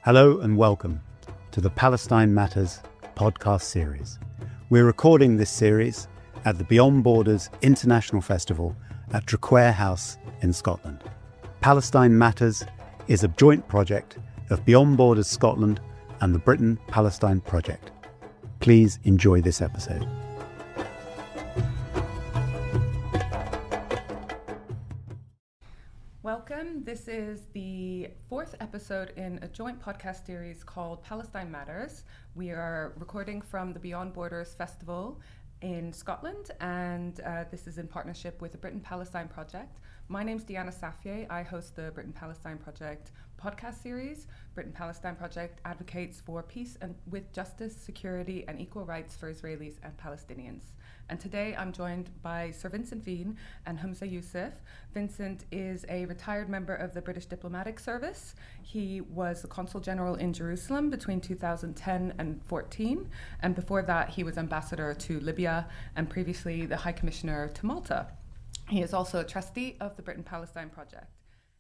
Hello and welcome to the Palestine Matters podcast series. We're recording this series at the Beyond Borders International Festival at Traquair House in Scotland. Palestine Matters is a joint project of Beyond Borders Scotland and the Britain Palestine Project. Please enjoy this episode. Welcome. This is the fourth episode in a joint podcast series called Palestine Matters. We are recording from the Beyond Borders Festival in Scotland, and this is in partnership with the Britain Palestine Project. My name's Diana Safieh. I host the Britain Palestine Project podcast series. Britain Palestine Project advocates for peace and with justice, security, and equal rights for Israelis and Palestinians. And today I'm joined by Sir Vincent Fean and Humza Yousaf. Vincent is a retired member of the British Diplomatic Service. He was the Consul-General in Jerusalem between 2010 and 14. And before that, he was ambassador to Libya and previously the High Commissioner to Malta. He is also a trustee of the Britain Palestine Project.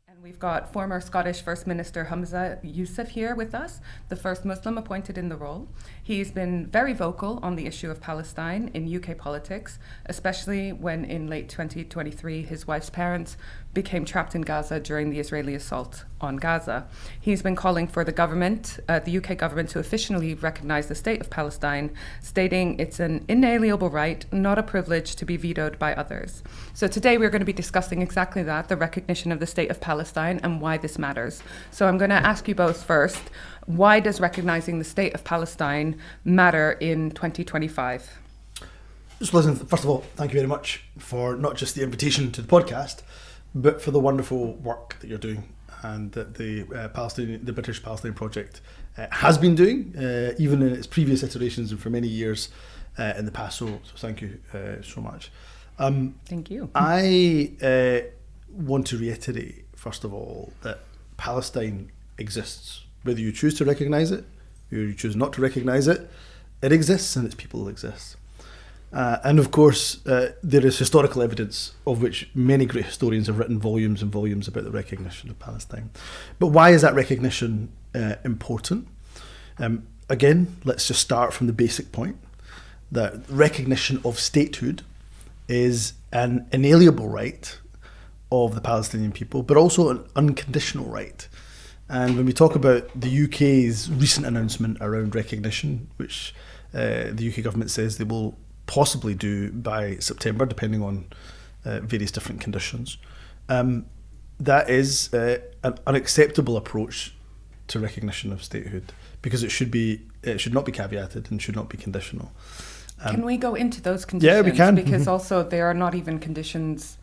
And we've got former Scottish First Minister Humza Yousaf here with us, the first Muslim appointed in the role. He's been very vocal on the issue of Palestine in UK politics, especially when in late 2023 his wife's parents became trapped in Gaza during the Israeli assault on Gaza. He's been calling for the government, the UK government, to officially recognise the State of Palestine, stating it's an inalienable right, not a privilege to be vetoed by others. So today we're going to be discussing exactly that, the recognition of the State of Palestine and why this matters. So I'm going to ask you both first, why does recognising the State of Palestine matter in 2025? So listen, first of all, thank you very much for not just the invitation to the podcast, but for the wonderful work that you're doing and that the British Palestine Project has been doing, even in its previous iterations and for many years in the past. So thank you so much. Thank you. I want to reiterate, first of all, that Palestine exists. Whether you choose to recognise it, whether you choose not to recognise it, it exists and its people exist. And of course, there is historical evidence of which many great historians have written volumes and volumes about the recognition of Palestine. But why is that recognition important? Again, let's just start from the basic point that recognition of statehood is an inalienable right of the Palestinian people, but also an unconditional right. And when we talk about the UK's recent announcement around recognition, which the UK government says they will possibly do by September, depending on various different conditions, that is an unacceptable approach to recognition of statehood, because it should not be caveated and should not be conditional. Can we go into those conditions? Yeah, we can. Because also they are not even conditions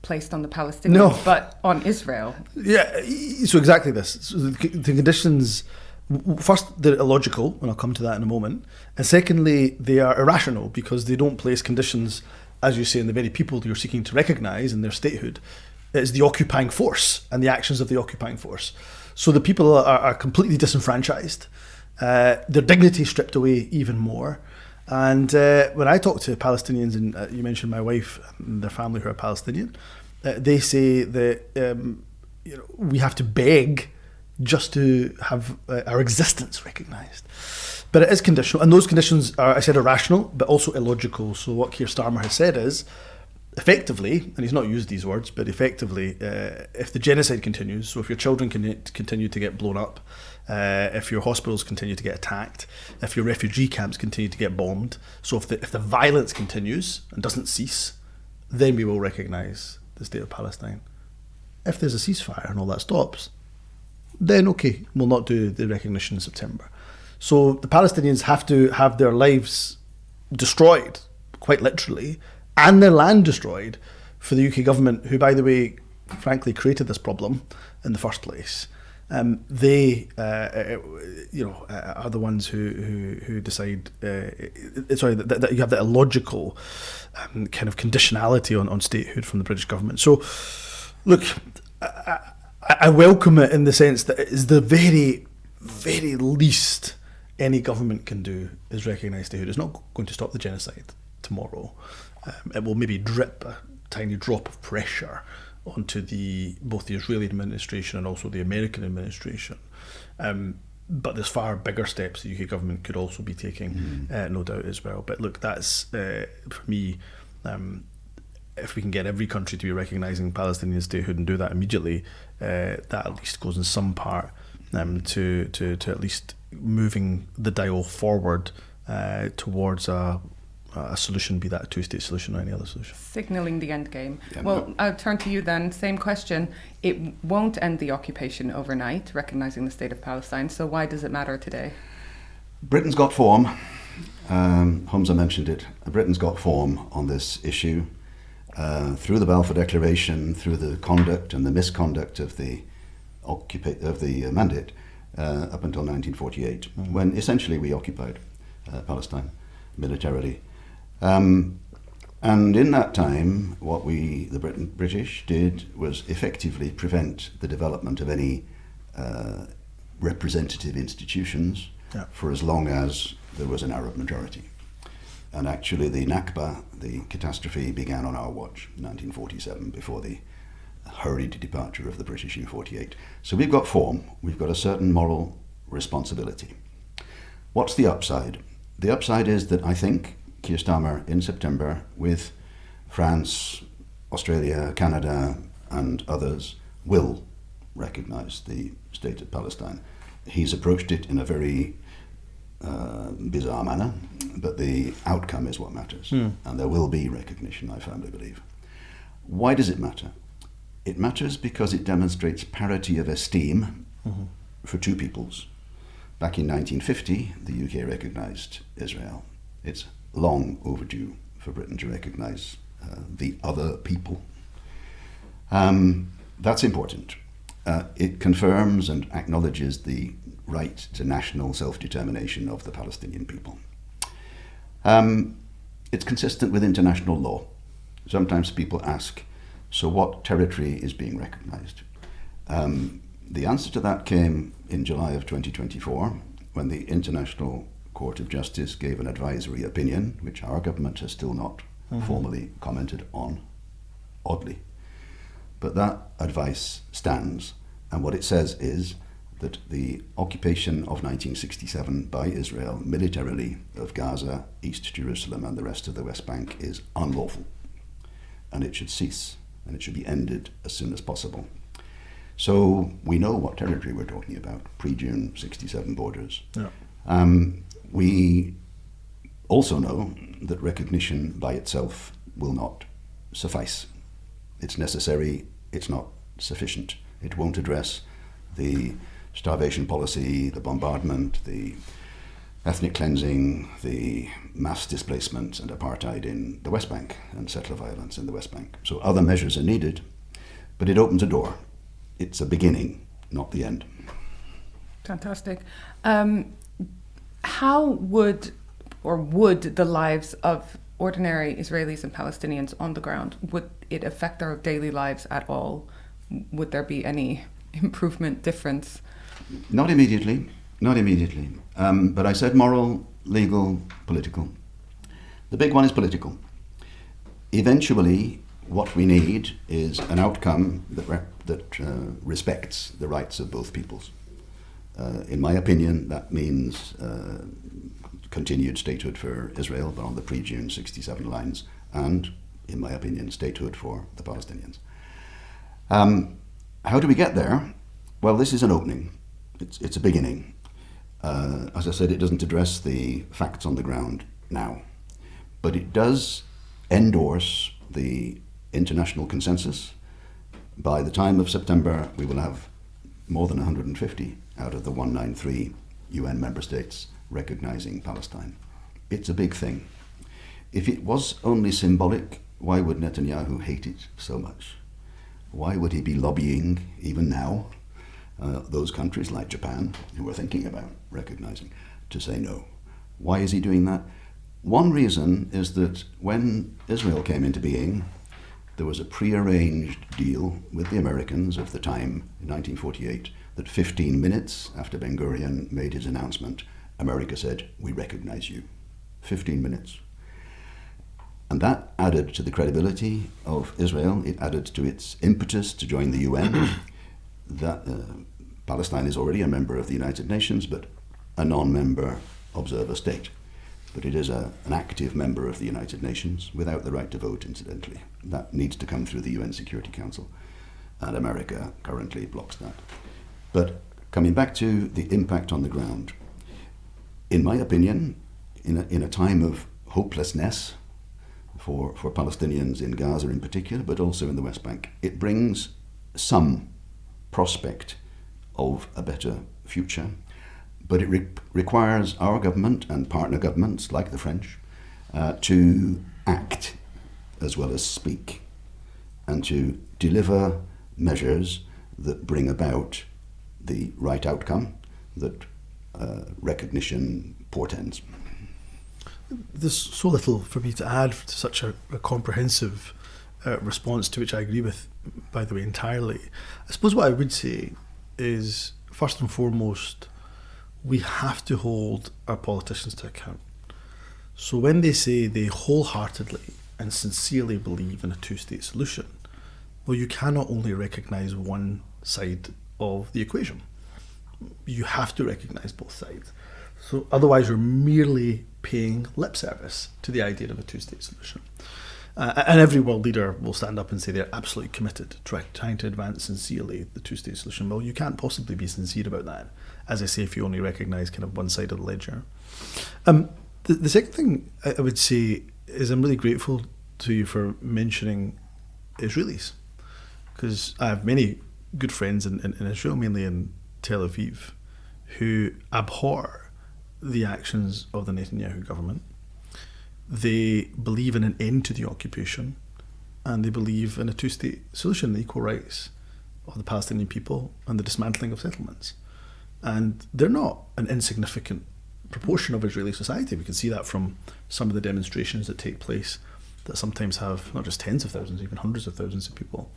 placed on the Palestinians, but on Israel. Yeah, so exactly this. So the conditions, first, they're illogical, and I'll come to that in a moment. And secondly, they are irrational because they don't place conditions, as you say, in the very people you're seeking to recognise in their statehood. It's the occupying force and the actions of the occupying force. So the people are completely disenfranchised, their dignity stripped away even more. And when I talk to Palestinians, and you mentioned my wife and their family who are Palestinian, they say that we have to beg just to have our existence recognised. But it is conditional, and those conditions are, I said, irrational, but also illogical. So what Keir Starmer has said is, effectively, and he's not used these words, but effectively, if the genocide continues, so if your children continue to get blown up, if your hospitals continue to get attacked, if your refugee camps continue to get bombed, so if the violence continues and doesn't cease, then we will recognise the State of Palestine. If there's a ceasefire and all that stops, then okay, we'll not do the recognition in September. So the Palestinians have to have their lives destroyed, quite literally, and their land destroyed for the UK government, who, by the way, frankly created this problem in the first place. They are the ones who decide. That you have that illogical kind of conditionality on statehood from the British government. So, look, I welcome it in the sense that it is the very, very least any government can do is recognise statehood. It's not going to stop the genocide tomorrow. It will maybe drip a tiny drop of pressure onto both the Israeli administration and also the American administration. but there's far bigger steps the UK government could also be taking, no doubt as well. But look, that's for me. If we can get every country to be recognising Palestinian statehood and do that immediately, that at least goes in some part to at least moving the dial forward towards a solution, be that a two-state solution or any other solution. Signalling the end game. Yeah, well, I'll turn to you then. Same question. It won't end the occupation overnight, recognising the State of Palestine. So why does it matter today? Britain's got form. Humza mentioned it. Britain's got form on this issue. Through the Balfour Declaration, through the conduct and the misconduct of the mandate up until 1948, when essentially we occupied Palestine militarily. And in that time, what the British did was effectively prevent the development of any representative institutions for as long as there was an Arab majority. And actually the Nakba, the catastrophe, began on our watch, 1947, before the hurried departure of the British in 48. So we've got form, we've got a certain moral responsibility. What's the upside? The upside is that I think Keir Starmer in September, with France, Australia, Canada and others, will recognise the State of Palestine. He's approached it in a very bizarre manner, but the outcome is what matters, and there will be recognition, I firmly believe. Why does it matter? It matters because it demonstrates parity of esteem for two peoples. Back in 1950, the UK recognised Israel. It's long overdue for Britain to recognise the other people. That's important. It confirms and acknowledges the right to national self-determination of the Palestinian people. It's consistent with international law. Sometimes people ask, so what territory is being recognised? The answer to that came in July of 2024, when the International Court of Justice gave an advisory opinion, which our government has still not formally commented on, oddly. But that advice stands, and what it says is that the occupation of 1967 by Israel militarily of Gaza, East Jerusalem and the rest of the West Bank is unlawful, and it should cease, and it should be ended as soon as possible. So we know what territory we're talking about, pre-June 67 borders. Yeah. We also know that recognition by itself will not suffice. It's necessary, it's not sufficient. It won't address the starvation policy, the bombardment, the ethnic cleansing, the mass displacement and apartheid in the West Bank and settler violence in the West Bank. So other measures are needed, but it opens a door. It's a beginning, not the end. Fantastic. How would the lives of ordinary Israelis and Palestinians on the ground, would it affect our daily lives at all? Would there be any improvement, difference? Not immediately. But I said moral, legal, political. The big one is political. Eventually, what we need is an outcome that respects the rights of both peoples. In my opinion, that means continued statehood for Israel, but on the pre-June 67 lines, and, in my opinion, statehood for the Palestinians. How do we get there? Well, this is an opening. It's a beginning. As I said, it doesn't address the facts on the ground now, but it does endorse the international consensus. By the time of September, we will have more than 150 out of the 193 UN member states recognizing Palestine. It's a big thing. If it was only symbolic, why would Netanyahu hate it so much? Why would he be lobbying, even now, those countries like Japan, who are thinking about recognizing, to say no? Why is he doing that? One reason is that when Israel came into being, there was a prearranged deal with the Americans of the time, in 1948, that 15 minutes after Ben Gurion made his announcement, America said, "We recognize you." 15 minutes. And that added to the credibility of Israel. It added to its impetus to join the UN. That Palestine is already a member of the United Nations, but a non-member observer state. But it is an active member of the United Nations without the right to vote, incidentally. That needs to come through the UN Security Council, and America currently blocks that. But coming back to the impact on the ground, in my opinion, in a time of hopelessness for Palestinians in Gaza in particular, but also in the West Bank, it brings some prospect of a better future. But it requires our government and partner governments like the French to act as well as speak, and to deliver measures that bring about the right outcome that recognition portends. There's so little for me to add to such a comprehensive response, to which I agree with, by the way, entirely. I suppose what I would say is, first and foremost, we have to hold our politicians to account. So when they say they wholeheartedly and sincerely believe in a two-state solution, well, you cannot only recognise one side of the equation. You have to recognise both sides. So otherwise you're merely paying lip service to the idea of a two-state solution. And every world leader will stand up and say they're absolutely committed to trying to advance sincerely the two-state solution. Well, you can't possibly be sincere about that, as I say, if you only recognise kind of one side of the ledger. The second thing I would say is I'm really grateful to you for mentioning Israelis, because I have many good friends in Israel, mainly in Tel Aviv, who abhor the actions of the Netanyahu government. They believe in an end to the occupation, and they believe in a two-state solution, the equal rights of the Palestinian people and the dismantling of settlements. And they're not an insignificant proportion of Israeli society. We can see that from some of the demonstrations that take place that sometimes have not just tens of thousands, even hundreds of thousands of people.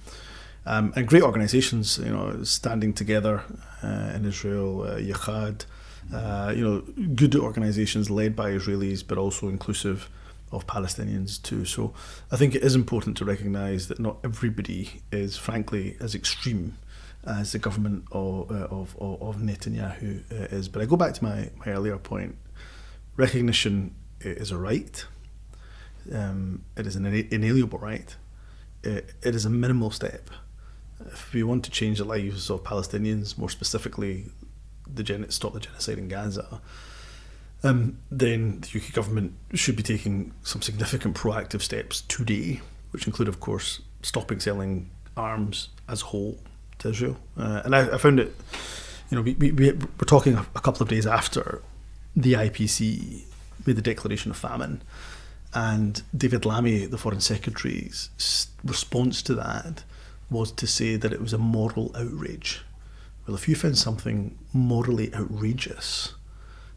And great organisations, standing together in Israel, Yachad, good organisations led by Israelis, but also inclusive of Palestinians too. So I think it is important to recognise that not everybody is, frankly, as extreme as the government of Netanyahu is. But I go back to my earlier point. Recognition is a right. It is an inalienable right. It is a minimal step. If we want to change the lives of Palestinians, more specifically stop the genocide in Gaza, then the UK government should be taking some significant proactive steps today, which include, of course, stopping selling arms as a whole to Israel. And I found it, we're talking a couple of days after the IPC made the declaration of famine, and David Lammy, the Foreign Secretary's response to that was to say that it was a moral outrage. Well, if you found something morally outrageous,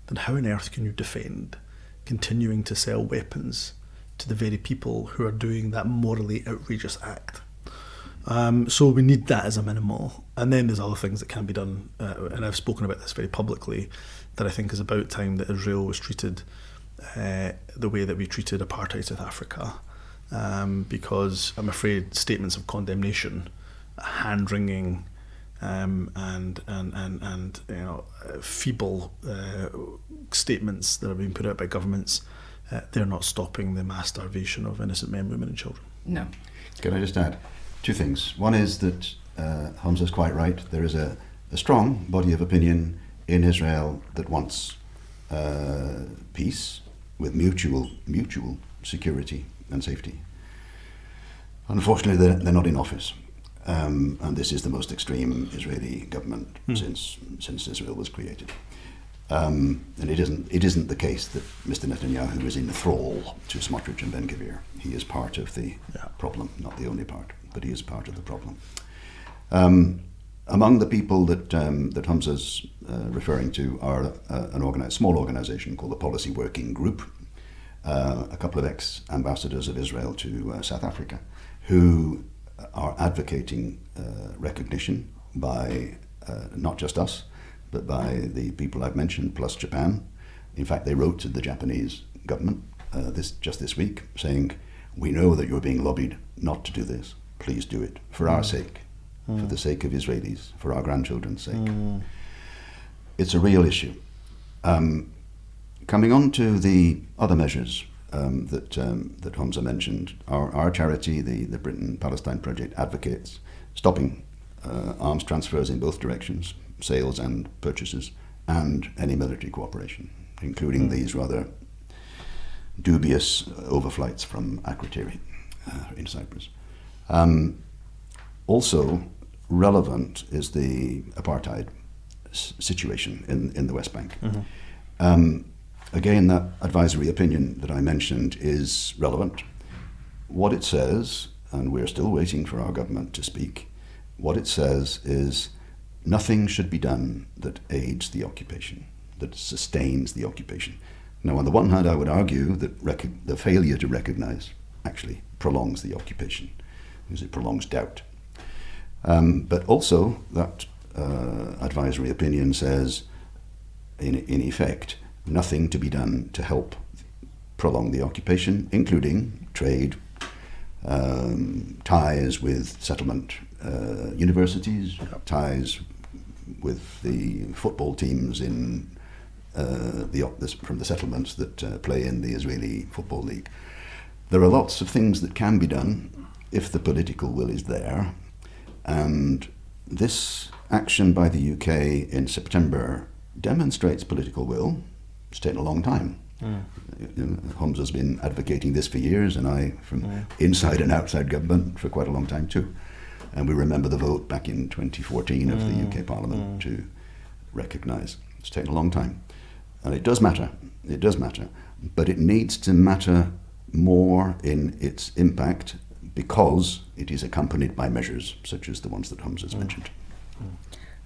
then how on earth can you defend continuing to sell weapons to the very people who are doing that morally outrageous act? So we need that as a minimal. And then there's other things that can be done, and I've spoken about this very publicly, that I think is about time that Israel was treated the way that we treated apartheid South Africa, because I'm afraid statements of condemnation, hand-wringing, and feeble statements that are being put out by governments, they're not stopping the mass starvation of innocent men, women and children. No. Can I just add two things? One is that Humza's quite right. There is a strong body of opinion in Israel that wants peace with mutual security and safety. Unfortunately, they're not in office. And this is the most extreme Israeli government since Israel was created. And it isn't the case that Mr. Netanyahu is in thrall to Smotrich and Ben-Gvir. He is part of the problem, not the only part, but he is part of the problem. Among the people that Humza's referring to are a small organisation called the Policy Working Group, a couple of ex-ambassadors of Israel to South Africa, who are advocating recognition by not just us, but by the people I've mentioned, plus Japan. In fact, they wrote to the Japanese government this week saying, "We know that you're being lobbied not to do this. Please do it for our sake for the sake of Israelis, for our grandchildren's sake. It's a real issue. Coming on to the other measures that Humza mentioned, our charity, the Britain Palestine Project, advocates stopping arms transfers in both directions, sales and purchases, and any military cooperation, including these rather dubious overflights from Akrotiri in Cyprus. Also relevant is the apartheid situation in the West Bank. Again, that advisory opinion that I mentioned is relevant. What it says, and we're still waiting for our government to speak, what it says is nothing should be done that aids the occupation, that sustains the occupation. Now, on the one hand, I would argue that the failure to recognise actually prolongs the occupation, because it prolongs doubt. But also, that advisory opinion says, in effect, nothing to be done to help prolong the occupation, including trade, ties with settlement universities, ties with the football teams in from the settlements that play in the Israeli Football League. There are lots of things that can be done if the political will is there, and this action by the UK in September demonstrates political will. It's taken a long time. Humza's been advocating this for years, and I from inside and outside government for quite a long time too. And we remember the vote back in 2014 of the UK Parliament to recognise. It's taken a long time. And it does matter, but it needs to matter more in its impact because it is accompanied by measures such as the ones that Humza's mentioned.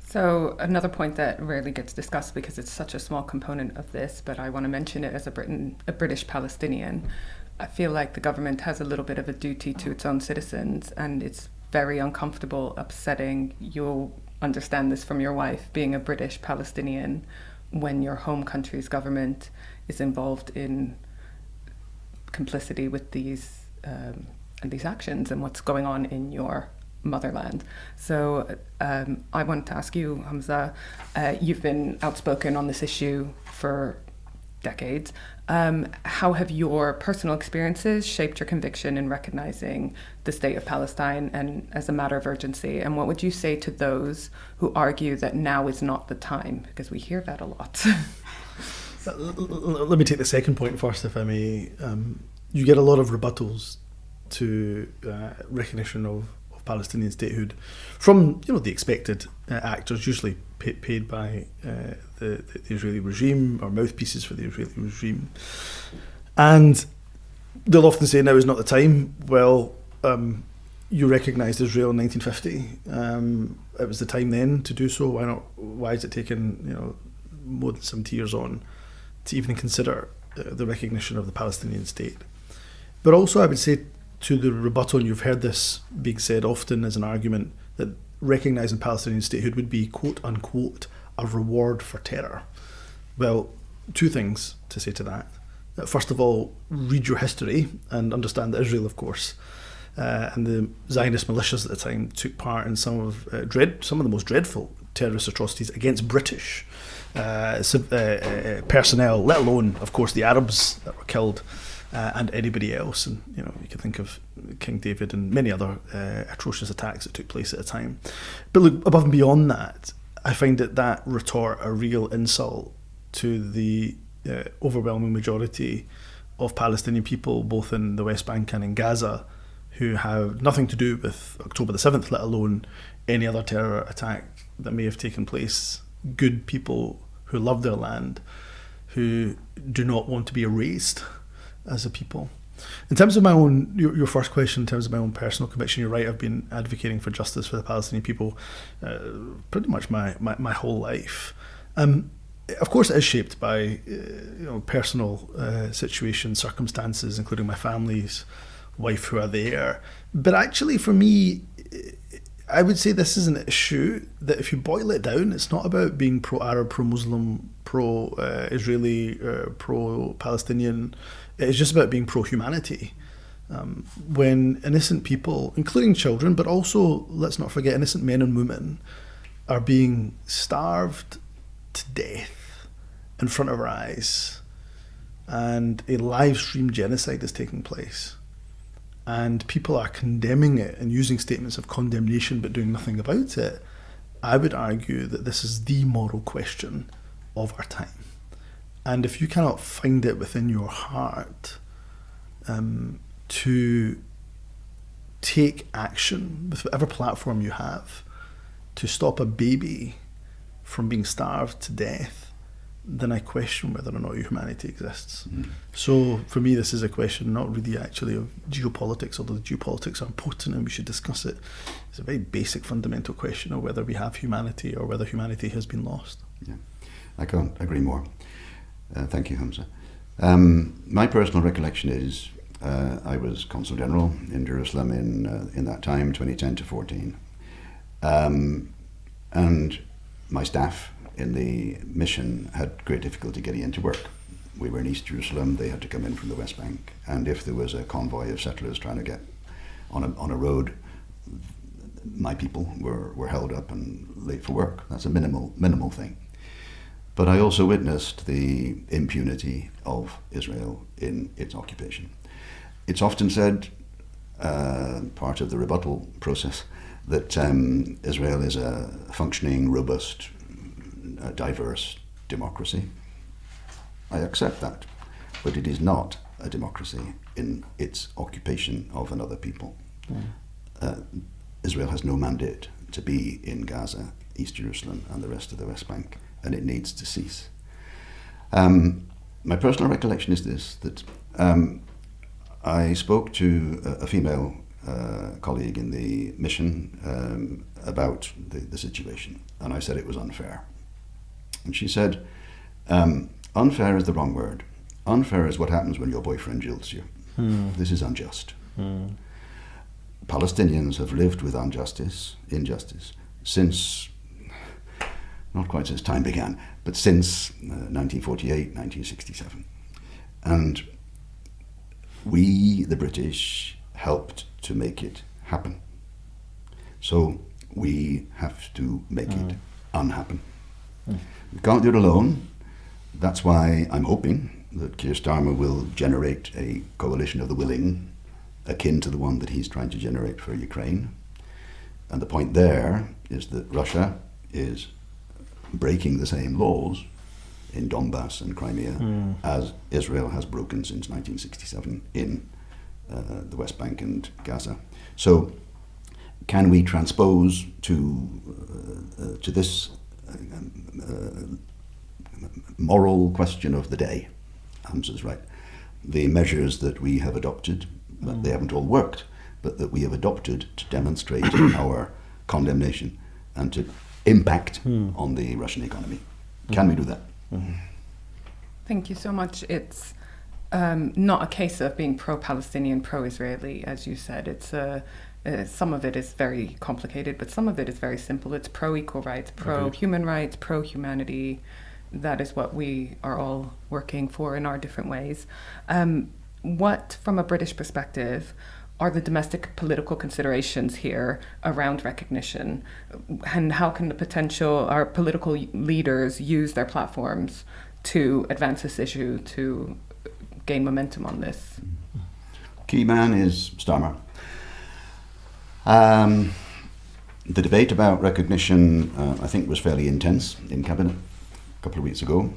So another point that rarely gets discussed because it's such a small component of this, but I want to mention it as a British Palestinian. I feel like the government has a little bit of a duty to its own citizens, and it's very uncomfortable, upsetting. You'll understand this from your wife, being a British Palestinian, when your home country's government is involved in complicity with these actions and what's going on in your motherland. So I wanted to ask you, Humza, you've been outspoken on this issue for decades. How have your personal experiences shaped your conviction in recognizing the State of Palestine and as a matter of urgency? And what would you say to those who argue that now is not the time? Because we hear that a lot. Let me take the second point first, if I may. You get a lot of rebuttals to recognition of Palestinian statehood from the expected actors, usually paid by the Israeli regime or mouthpieces for the Israeli regime, and they'll often say now is not the time. Well, you recognised Israel in 1950. It was the time then to do so. Why not? Why is it taken more than 70 years on to even consider the recognition of the Palestinian state? But also, I would say to the rebuttal, and you've heard this being said often as an argument, that recognising Palestinian statehood would be, quote unquote, a reward for terror. Well, two things to say to that. First of all, read your history and understand that Israel, of course, and the Zionist militias at the time took part in some of the most dreadful terrorist atrocities against British personnel, let alone, of course, the Arabs that were killed. And anybody else, and you can think of King David and many other atrocious attacks that took place at the time. But look, above and beyond that, I find that retort a real insult to the overwhelming majority of Palestinian people, both in the West Bank and in Gaza, who have nothing to do with October the 7th, let alone any other terror attack that may have taken place. Good people who love their land, who do not want to be erased as a people. In terms of my own, your first question, in terms of my own personal conviction, you're right, I've been advocating for justice for the Palestinian people pretty much my whole life. Of course it is shaped by personal situations, circumstances, including my family's wife who are there. But actually for me, I would say this is an issue that if you boil it down, it's not about being pro-Arab, pro-Muslim, pro-Israeli, pro-Palestinian. It's just about being pro-humanity. when innocent people, including children, but also, let's not forget, innocent men and women, are being starved to death in front of our eyes, and a live stream genocide is taking place, and people are condemning it and using statements of condemnation but doing nothing about it, I would argue that this is the moral question of our time. And if you cannot find it within your heart to take action with whatever platform you have to stop a baby from being starved to death, then I question whether or not your humanity exists. So for me, this is a question not really actually of geopolitics, although the geopolitics are important and we should discuss it. It's a very basic fundamental question of whether we have humanity or whether humanity has been lost. Yeah, I can't agree more. Thank you, Humza. My personal recollection is I was Consul-General in Jerusalem in that time, 2010 to 14. And my staff in the mission had great difficulty getting into work. We were in East Jerusalem, they had to come in from the West Bank, and if there was a convoy of settlers trying to get on a road, my people were held up and late for work. That's a minimal thing. But I also witnessed the impunity of Israel in its occupation. It's often said, part of the rebuttal process, that Israel is a functioning, robust, diverse democracy. I accept that, but it is not a democracy in its occupation of another people. Israel has no mandate to be in Gaza, East Jerusalem, and the rest of the West Bank, and it needs to cease. My personal recollection is this, that I spoke to a female colleague in the mission about the situation, and I said it was unfair. And she said, unfair is the wrong word. Unfair is what happens when your boyfriend jilts you. This is unjust. Palestinians have lived with injustice, since, not quite since time began, but since 1948, 1967. And we, the British, helped to make it happen. So we have to make it unhappen. We can't do it alone. That's why I'm hoping that Keir Starmer will generate a coalition of the willing akin to the one that he's trying to generate for Ukraine. And the point there is that Russia is breaking the same laws in Donbass and Crimea as Israel has broken since 1967 in the West Bank and Gaza. So can we transpose to this moral question of the day, Humza's right, the measures that we have adopted, but they haven't all worked, but that we have adopted to demonstrate our condemnation and to impact on the Russian economy. Can we do that? Thank you so much. It's not a case of being pro-Palestinian, pro-Israeli, as you said. It's some of it is very complicated, but some of it is very simple. It's pro-equal rights, pro-human rights, pro-humanity. That is what we are all working for in our different ways. What, from a British perspective, are the domestic political considerations here around recognition? And how can our political leaders use their platforms to advance this issue, to gain momentum on this? Key man is Starmer. The debate about recognition, I think, was fairly intense in Cabinet a couple of weeks ago.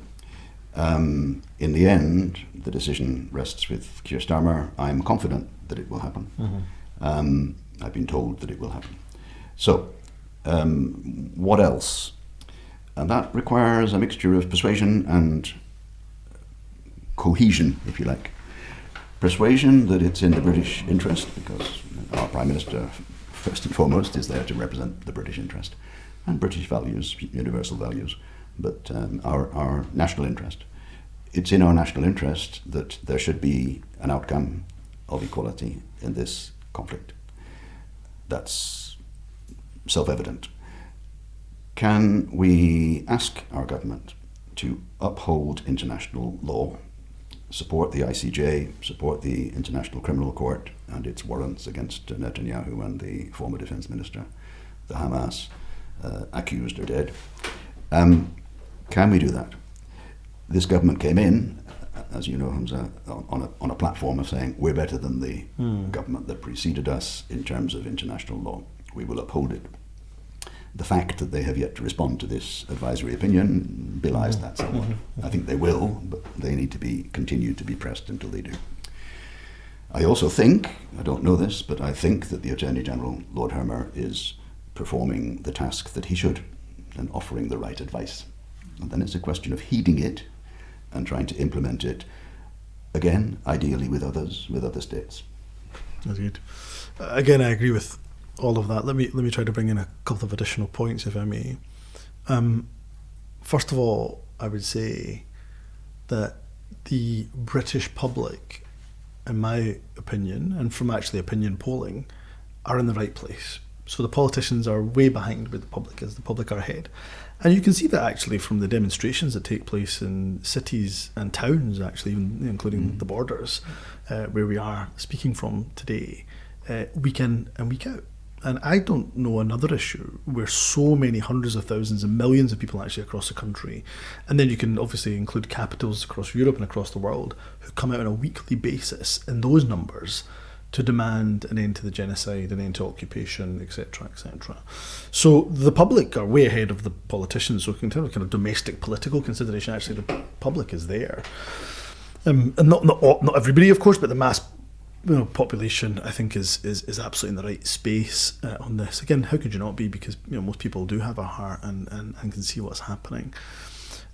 In the end, the decision rests with Keir Starmer. I'm confident that it will happen. I've been told that it will happen. So, what else? And that requires a mixture of persuasion and cohesion, if you like. Persuasion that it's in the British interest, because our Prime Minister, first and foremost, is there to represent the British interest and British values, universal values, but our national interest. It's in our national interest that there should be an outcome of equality in this conflict. That's self-evident. Can we ask our government to uphold international law support the ICJ, support the International Criminal Court and its warrants against Netanyahu and the former defense minister, the Hamas accused are dead. Can we do that? This government came in, as you know, Humza, on a platform of saying we're better than the government that preceded us in terms of international law. We will uphold it. The fact that they have yet to respond to this advisory opinion belies that somewhat. I think they will, but they need to be continued to be pressed until they do. I also think, I don't know this, but I think that the Attorney General, Lord Hermer, is performing the task that he should and offering the right advice. And then it's a question of heeding it and trying to implement it, again, ideally with others, with other states. That's good. Again, I agree with all of that. Let me try to bring in a couple of additional points, if I may. First of all, I would say that the British public, in my opinion, and from actually opinion polling, are in the right place. So the politicians are way behind where the public is. The public are ahead. And you can see that actually from the demonstrations that take place in cities and towns, actually, even including the borders, where we are speaking from today, week in and week out. And I don't know another issue where so many hundreds of thousands and millions of people actually across the country, and then you can obviously include capitals across Europe and across the world, who come out on a weekly basis in those numbers to demand an end to the genocide, an end to occupation, etc., etc. So the public are way ahead of the politicians. So in terms of kind of domestic political consideration, actually the public is there. And not everybody, of course, but the mass population, I think, is absolutely in the right space on this. Again, how could you not be? Because most people do have a heart and can see what's happening.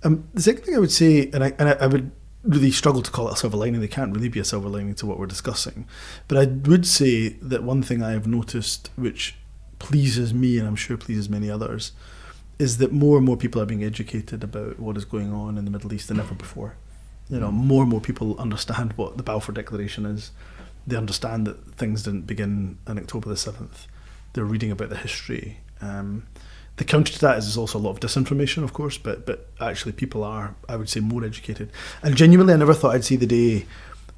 The second thing I would say, and I would really struggle to call it a silver lining. There can't really be a silver lining to what we're discussing. But I would say that one thing I have noticed, which pleases me and I'm sure pleases many others, is that more and more people are being educated about what is going on in the Middle East than ever before. More and more people understand what the Balfour Declaration is. They understand that things didn't begin on October the 7th. They're reading about the history. The counter to that is there's also a lot of disinformation, of course, but actually people are, I would say, more educated. And genuinely, I never thought I'd see the day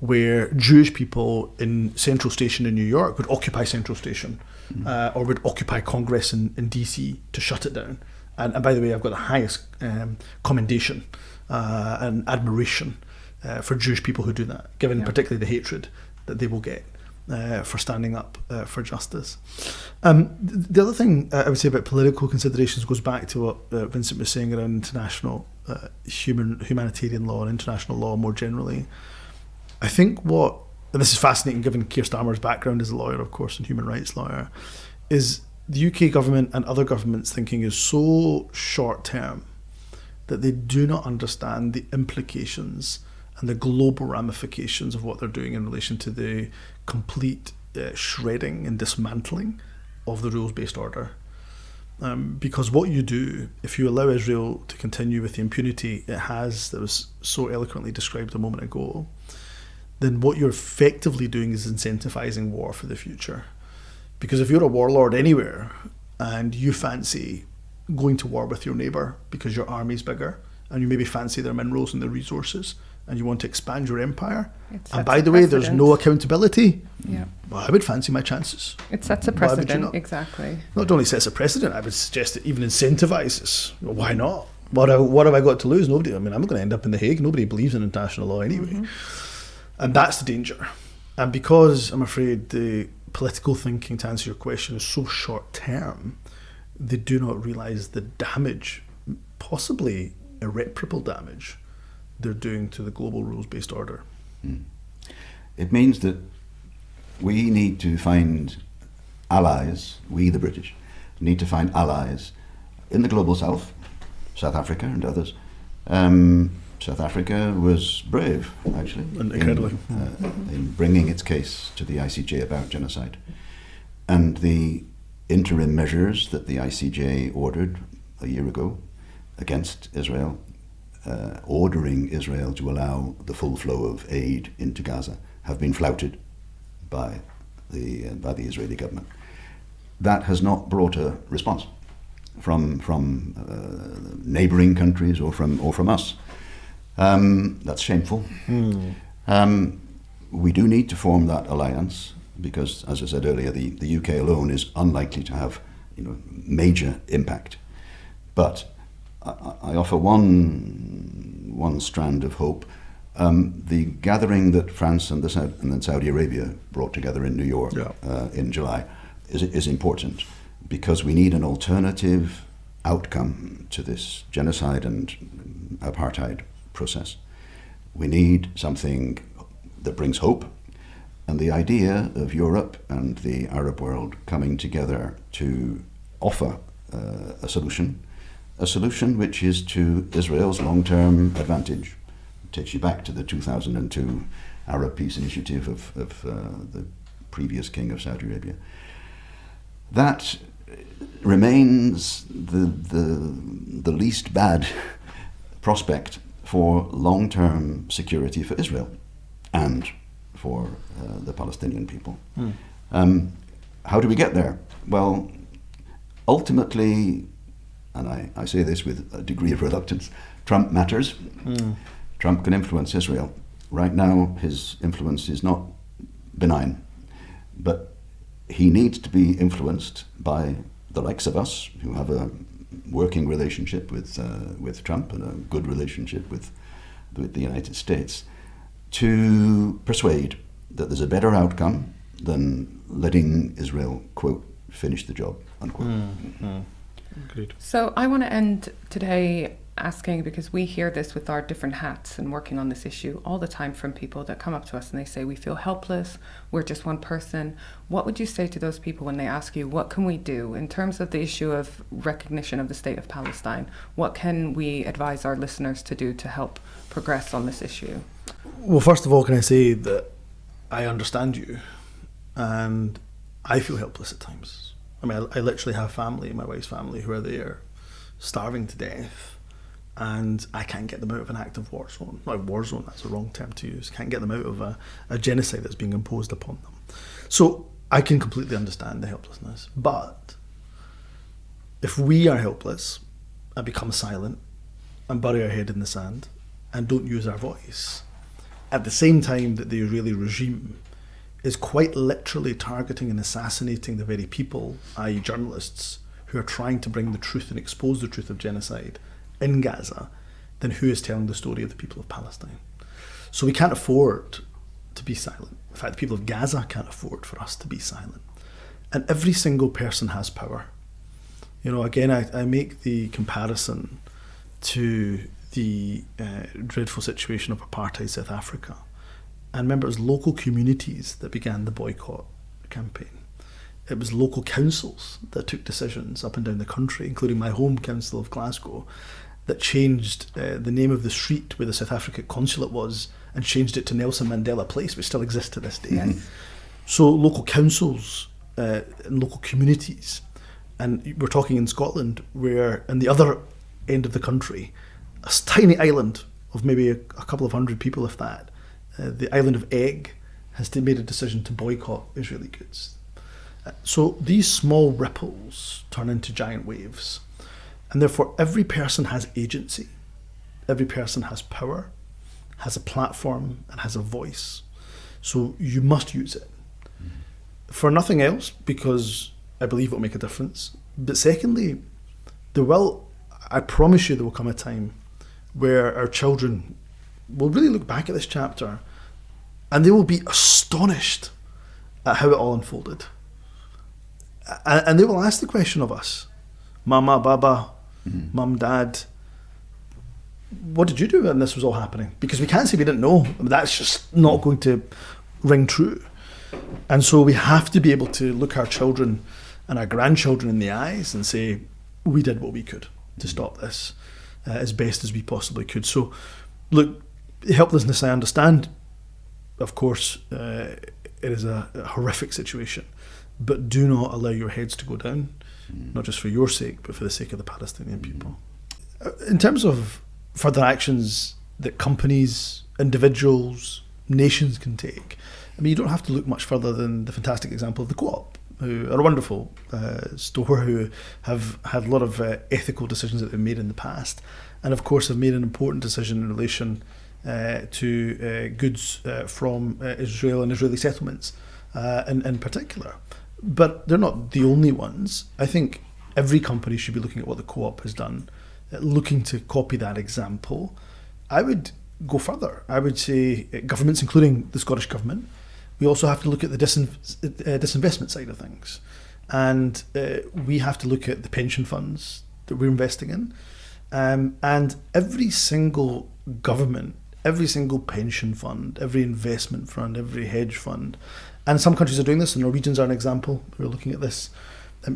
where Jewish people in Central Station in New York would occupy Central Station or would occupy Congress in DC to shut it down. And by the way, I've got the highest commendation and admiration for Jewish people who do that, given particularly the hatred that they will get for standing up for justice. The other thing I would say about political considerations goes back to what Vincent was saying around international humanitarian law and international law more generally. I think and this is fascinating given Keir Starmer's background as a lawyer, of course, and human rights lawyer, is the UK government and other governments' thinking is so short term that they do not understand the implications and the global ramifications of what they're doing in relation to the complete shredding and dismantling of the rules-based order. Because what you do, if you allow Israel to continue with the impunity it has, that was so eloquently described a moment ago, then what you're effectively doing is incentivizing war for the future. Because if you're a warlord anywhere and you fancy going to war with your neighbour because your army's bigger and you maybe fancy their minerals and their resources, and you want to expand your empire, and by the way, there's no accountability, well, I would fancy my chances. It sets a precedent, exactly. Not only sets a precedent, I would suggest it even incentivizes. Well, why not? What have I got to lose? Nobody. I mean, I'm not going to end up in The Hague. Nobody believes in international law anyway. And that's the danger. And because, I'm afraid, the political thinking, to answer your question, is so short term, they do not realise the damage, possibly irreparable damage, they're doing to the global rules-based order. It means that we need to find allies, we the British, need to find allies in the global south, South Africa and others. South Africa was brave, actually, incredibly, in bringing its case to the ICJ about genocide. And the interim measures that the ICJ ordered a year ago against Israel, ordering Israel to allow the full flow of aid into Gaza, have been flouted by the Israeli government. That has not brought a response from neighbouring countries or from us. That's shameful. We do need to form that alliance because, as I said earlier, the UK alone is unlikely to have major impact. But I offer one strand of hope. The gathering that France and then Saudi Arabia brought together in New York in July is important because we need an alternative outcome to this genocide and apartheid process. We need something that brings hope, and the idea of Europe and the Arab world coming together to offer a solution which is to Israel's long-term advantage. It takes you back to the 2002 Arab Peace Initiative of the previous king of Saudi Arabia. That remains the least bad prospect for long-term security for Israel and for the Palestinian people. How do we get there? Well, ultimately, and I say this with a degree of reluctance, Trump matters. Trump can influence Israel. Right now, his influence is not benign, but he needs to be influenced by the likes of us who have a working relationship with Trump and a good relationship with the United States to persuade that there's a better outcome than letting Israel, quote, finish the job, unquote. Agreed. So I want to end today asking, because we hear this with our different hats and working on this issue all the time from people that come up to us and they say, we feel helpless, we're just one person. What would you say to those people when they ask you, what can we do in terms of the issue of recognition of the State of Palestine? What can we advise our listeners to do to help progress on this issue? Well, first of all, can I say that I understand you and I feel helpless at times. I mean, I literally have family, my wife's family, who are there starving to death, and I can't get them out of an active war zone. Not a war zone, that's the wrong term to use. Can't get them out of a genocide that's being imposed upon them. So I can completely understand the helplessness. But if we are helpless and become silent and bury our head in the sand and don't use our voice, at the same time that the Israeli regime is quite literally targeting and assassinating the very people, i.e. journalists, who are trying to bring the truth and expose the truth of genocide in Gaza, then who is telling the story of the people of Palestine? So we can't afford to be silent. In fact, the people of Gaza can't afford for us to be silent. And every single person has power. Again, I make the comparison to the dreadful situation of apartheid South Africa. And remember, it was local communities that began the boycott campaign. It was local councils that took decisions up and down the country, including my home council of Glasgow, that changed the name of the street where the South African consulate was and changed it to Nelson Mandela Place, which still exists to this day. So local councils and local communities. And we're talking in Scotland, where in the other end of the country, a tiny island of maybe a couple of hundred people, if that, the island of Egg, has made a decision to boycott Israeli goods. So these small ripples turn into giant waves. And therefore, every person has agency. Every person has power, has a platform, and has a voice. So you must use it. For nothing else, because I believe it will make a difference. But secondly, I promise you there will come a time where our children will really look back at this chapter and they will be astonished at how it all unfolded. And they will ask the question of us, Mama, Baba, Mum, Dad, what did you do when this was all happening? Because we can't say we didn't know. I mean, that's just not going to ring true. And so we have to be able to look our children and our grandchildren in the eyes and say, we did what we could to stop this as best as we possibly could. So, look, helplessness, I understand. Of course, it is a horrific situation. But do not allow your heads to go down, not just for your sake, but for the sake of the Palestinian people. In terms of further actions that companies, individuals, nations can take, I mean, you don't have to look much further than the fantastic example of the Co-op, who are a wonderful store who have had a lot of ethical decisions that they've made in the past, and of course have made an important decision in relation to goods from Israel and Israeli settlements in particular. But they're not the only ones. I think every company should be looking at what the Co-op has done, looking to copy that example. I would go further. I would say governments, including the Scottish Government, we also have to look at the disinvestment side of things. And we have to look at the pension funds that we're investing in. And every single government, every single pension fund, every investment fund, every hedge fund, and some countries are doing this, the Norwegians are an example, we're looking at this,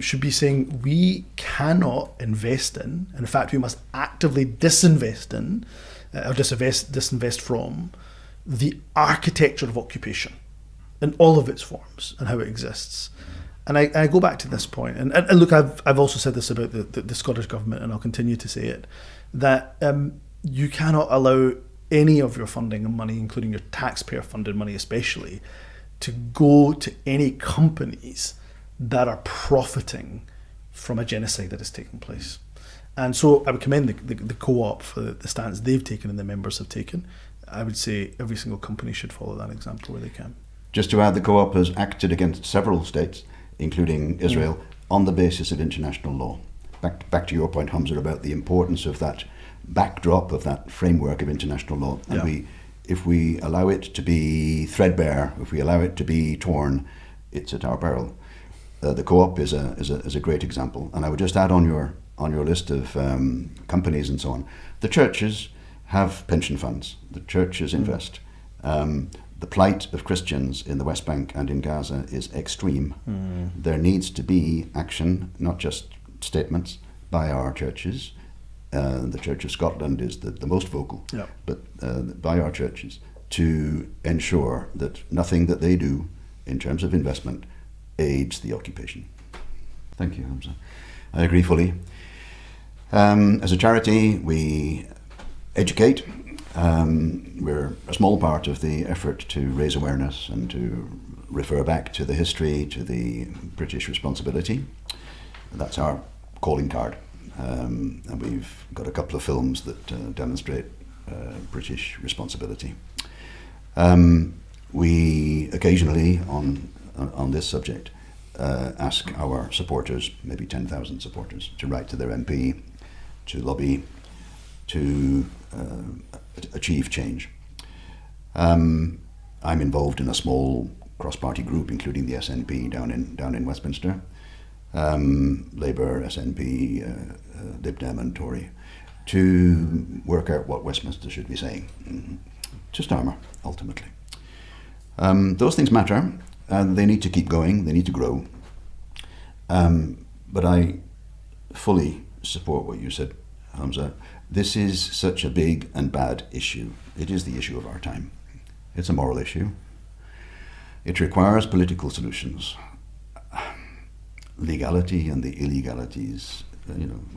should be saying we cannot invest in fact we must actively disinvest in, or disinvest from, the architecture of occupation in all of its forms and how it exists. And I go back to this point, and look, I've also said this about the Scottish Government, and I'll continue to say it, that you cannot allow any of your funding and money, including your taxpayer-funded money especially, to go to any companies that are profiting from a genocide that is taking place. And so I would commend the Co-op for the stance they've taken and the members have taken. I would say every single company should follow that example where they can. Just to add, the Co-op has acted against several states, including Israel, on the basis of international law. Back to your point, Humza, about the importance of that backdrop, of that framework of international law. And if we allow it to be threadbare, if we allow it to be torn, it's at our peril. The Co-op is a great example. And I would just add on your list of companies and so on, the churches have pension funds. The churches invest. The plight of Christians in the West Bank and in Gaza is extreme. There needs to be action, not just statements, by our churches. The Church of Scotland is the most vocal, but by our churches, to ensure that nothing that they do in terms of investment aids the occupation. Thank you, Humza. I agree fully. As a charity, we educate. We're a small part of the effort to raise awareness and to refer back to the history, to the British responsibility. That's our calling card. And we've got a couple of films that demonstrate British responsibility. We occasionally, on this subject, ask our supporters, maybe 10,000 supporters, to write to their MP, to lobby, to achieve change. I'm involved in a small cross-party group, including the SNP down in Westminster, Labour, SNP, Lib Dem and Tory, to work out what Westminster should be saying. Just armour, ultimately. Those things matter, and they need to keep going, they need to grow. But I fully support what you said, Humza. This is such a big and bad issue. It is the issue of our time. It's a moral issue. It requires political solutions. Legality and the illegalities,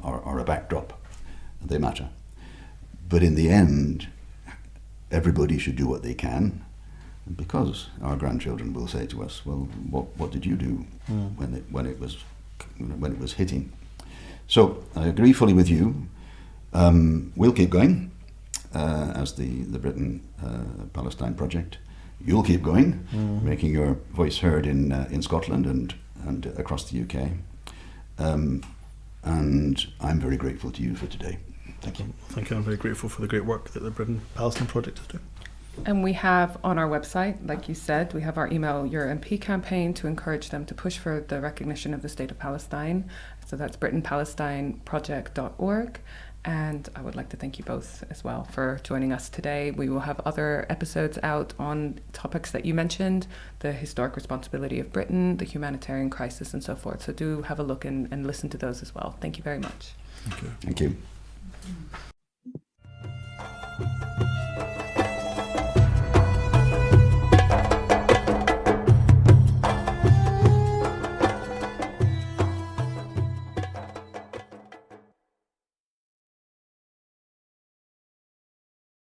are a backdrop. They matter. But in the end, everybody should do what they can, because our grandchildren will say to us, "Well, what did you do when it was hitting?" So I agree fully with you. We'll keep going as the Britain Palestine Project. You'll keep going, making your voice heard in Scotland and across the UK. And I'm very grateful to you for today. Thank you. Thank you. I'm very grateful for the great work that the Britain Palestine Project is doing. And we have on our website, like you said, we have our Email Your MP campaign to encourage them to push for the recognition of the State of Palestine. So that's BritainPalestineProject.org. And I would like to thank you both as well for joining us today. We will have other episodes out on topics that you mentioned, the historic responsibility of Britain, the humanitarian crisis, and so forth. So do have a look and listen to those as well. Thank you very much. Thank you. Thank you.